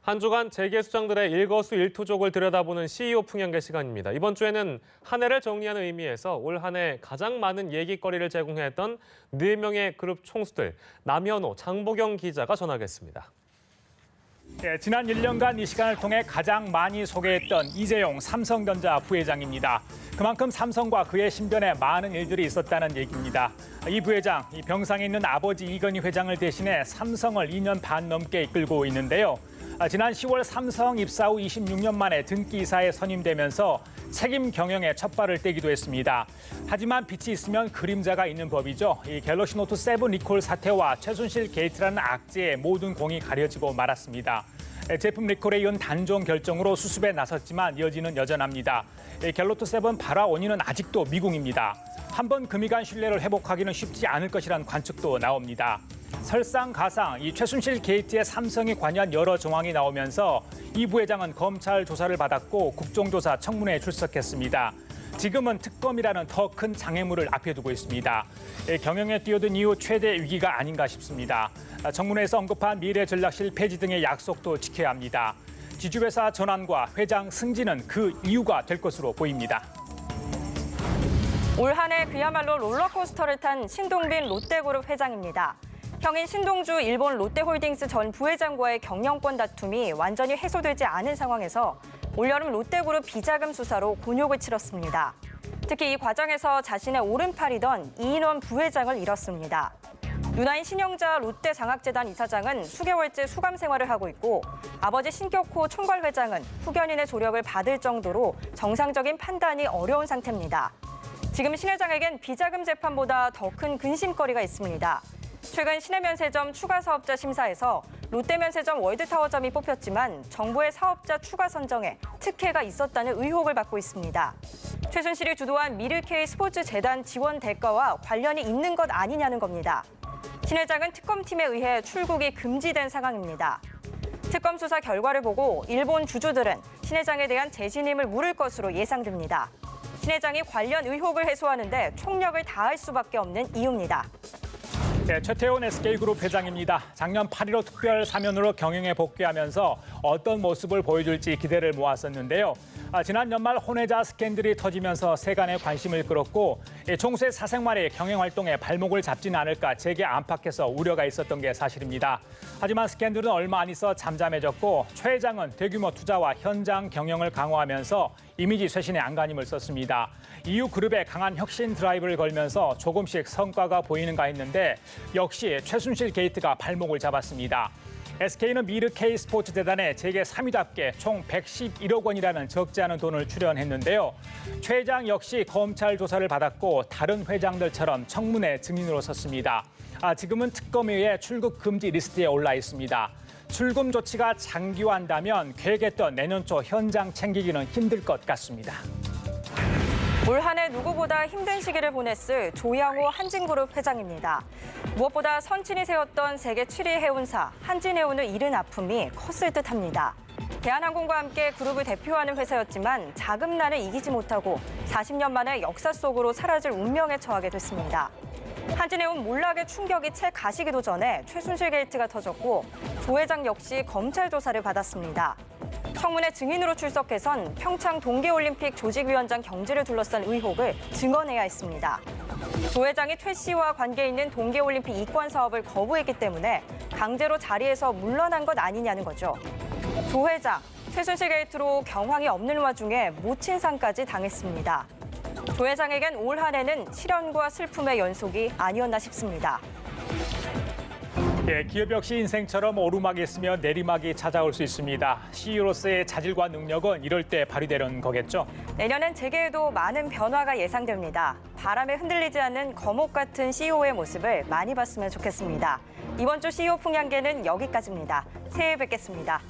한 주간 재계수장들의 일거수일투족을 들여다보는 CEO 풍년계 시간입니다. 이번 주에는 한 해를 정리하는 의미에서 올 한 해 가장 많은 얘기거리를 제공했던 4명의 그룹 총수들, 남현호, 장보경 기자가 전하겠습니다. 지난 1년간 이 시간을 통해 가장 많이 소개했던 이재용 삼성전자 부회장입니다. 그만큼 삼성과 그의 신변에 많은 일들이 있었다는 얘기입니다. 이 부회장, 이 병상에 있는 아버지 이건희 회장을 대신해 삼성을 2년 반 넘게 이끌고 있는데요. 지난 10월 삼성 입사 후 26년 만에 등기이사에 선임되면서 책임 경영에 첫 발을 떼기도 했습니다. 하지만 빛이 있으면 그림자가 있는 법이죠. 이 갤럭시 노트 7 리콜 사태와 최순실 게이트라는 악재에 모든 공이 가려지고 말았습니다. 제품 리콜에 이은 단종 결정으로 수습에 나섰지만 여지는 여전합니다. 갤럭시 7 발화 원인은 아직도 미궁입니다. 한번 금이 간 신뢰를 회복하기는 쉽지 않을 것이란 관측도 나옵니다. 설상가상 이 최순실 게이트에 삼성이 관여한 여러 정황이 나오면서 이 부회장은 검찰 조사를 받았고 국정조사 청문회에 출석했습니다. 지금은 특검이라는 더 큰 장애물을 앞에 두고 있습니다. 경영에 뛰어든 이후 최대 위기가 아닌가 싶습니다. 청문회에서 언급한 미래전략실 폐지 등의 약속도 지켜야 합니다. 지주회사 전환과 회장 승진은 그 이유가 될 것으로 보입니다. 올 한 해 그야말로 롤러코스터를 탄 신동빈 롯데그룹 회장입니다. 형인 신동주 일본 롯데홀딩스 전 부회장과의 경영권 다툼이 완전히 해소되지 않은 상황에서 올여름 롯데그룹 비자금 수사로 곤욕을 치렀습니다. 특히 이 과정에서 자신의 오른팔이던 이인원 부회장을 잃었습니다. 누나인 신영자 롯데장학재단 이사장은 수개월째 수감 생활을 하고 있고 아버지 신격호 총괄회장은 후견인의 조력을 받을 정도로 정상적인 판단이 어려운 상태입니다. 지금 신 회장에겐 비자금 재판보다 더 큰 근심거리가 있습니다. 최근 신해면세점 추가 사업자 심사에서 롯데면세점 월드타워점이 뽑혔지만 정부의 사업자 추가 선정에 특혜가 있었다는 의혹을 받고 있습니다. 최순실이 주도한 미르K 스포츠재단 지원 대가와 관련이 있는 것 아니냐는 겁니다. 신 회장은 특검팀에 의해 출국이 금지된 상황입니다. 특검 수사 결과를 보고 일본 주주들은 신 회장에 대한 재신임을 물을 것으로 예상됩니다. 신 회장이 관련 의혹을 해소하는 데 총력을 다할 수밖에 없는 이유입니다. 최태원 SK그룹 회장입니다. 작년 8.15 특별 사면으로 경영에 복귀하면서 어떤 모습을 보여줄지 기대를 모았었는데요. 지난 연말 혼외자 스캔들이 터지면서 세간의 관심을 끌었고 총수의 사생활이 경영 활동에 발목을 잡지는 않을까 제게 안팎에서 우려가 있었던 게 사실입니다. 하지만 스캔들은 얼마 안 있어 잠잠해졌고 최 회장은 대규모 투자와 현장 경영을 강화하면서 이미지 쇄신에 안간힘을 썼습니다. 이후 그룹에 강한 혁신 드라이브를 걸면서 조금씩 성과가 보이는가 했는데 역시 최순실 게이트가 발목을 잡았습니다. SK는 미르K 스포츠재단에 재계 3위답게 총 111억 원이라는 적지 않은 돈을 출연했는데요. 최 회장 역시 검찰 조사를 받았고 다른 회장들처럼 청문회 증인으로 섰습니다. 지금은 특검에 의해 출국 금지 리스트에 올라 있습니다. 출금 조치가 장기화한다면 계획했던 내년 초 현장 챙기기는 힘들 것 같습니다. 올 한 해 누구보다 힘든 시기를 보냈을 조양호 한진그룹 회장입니다. 무엇보다 선친이 세웠던 세계 7위 해운사 한진해운을 잃은 아픔이 컸을 듯합니다. 대한항공과 함께 그룹을 대표하는 회사였지만 자금난을 이기지 못하고 40년 만에 역사 속으로 사라질 운명에 처하게 됐습니다. 한진해운 몰락의 충격이 채 가시기도 전에 최순실 게이트가 터졌고 조 회장 역시 검찰 조사를 받았습니다. 청문회 증인으로 출석해선 평창 동계올림픽 조직위원장 경질을 둘러싼 의혹을 증언해야 했습니다. 조 회장이 최 씨와 관계 있는 동계올림픽 이권 사업을 거부했기 때문에 강제로 자리에서 물러난 것 아니냐는 거죠. 조 회장, 최순실 게이트로 경황이 없는 와중에 모친상까지 당했습니다. 조 회장에겐 올 한 해는 시련과 슬픔의 연속이 아니었나 싶습니다. 기업 역시 인생처럼 오르막이 있으면 내리막이 찾아올 수 있습니다. CEO로서의 자질과 능력은 이럴 때 발휘되는 거겠죠? 내년엔 재계에도 많은 변화가 예상됩니다. 바람에 흔들리지 않는 거목 같은 CEO의 모습을 많이 봤으면 좋겠습니다. 이번 주 CEO 풍향계는 여기까지입니다. 새해에 뵙겠습니다.